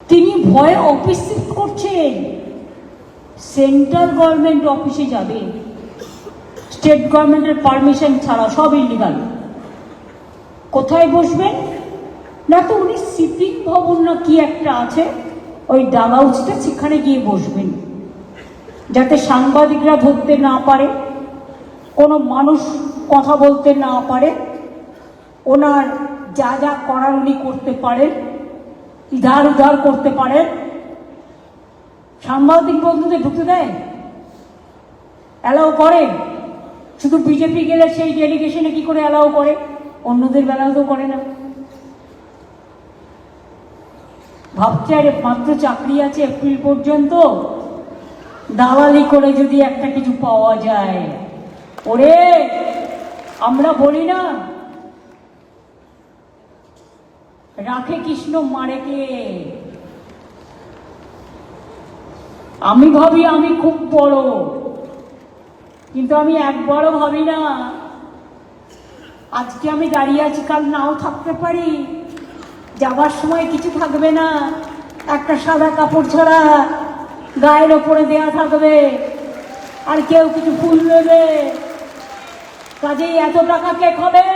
তিনি ভয়ে office shift করছেন। সেন্ট্রাল গভর্নমেন্ট অফিসে যাবে স্টেট গভর্নমেন্টের পারমিশন ছাড়া, সব ইলিগাল। কোথায় বসবেন? না তো উনি সিপিং ভবন না কি একটা আছে, ওই ডালহাউসটা, সেখানে গিয়ে বসবেন, যাতে সাংবাদিকরা ধরতে না পারে, কোনো মানুষ কথা বলতে না পারে, ওনার যা যা করার উনি করতে পারেন, ইধার উধার করতে পারেন। সাংবাদিক বন্ধুদের ঢুকতে দেয়? অ্যালাউ করে? শুধু বিজেপি গেলে সেই ডেলিগেশনে কি করে অ্যালাউ করে? অন্যদের বেলাও তো করে না। ভাবছে আরে মাত্র চাকরি আছে এপ্রিল পর্যন্ত, দালালি করে যদি একটা কিছু পাওয়া যায়। ওরে, আমরা বলি না রাখে কৃষ্ণ মারে কে? আমি ভাবি আমি খুব বড়, কিন্তু আমি একবারও ভাবি না আজকে আমি দাঁড়িয়ে আছি, কাল নাও থাকতে পারি। যাবার সময় কিছু থাকবে না, একটা সাদা কাপড় ছাড়া গায়ের ওপরে দেয়া থাকবে, আর কেউ কিছু ফুল দেবে। কাজেই এত টাকা কে খাবে?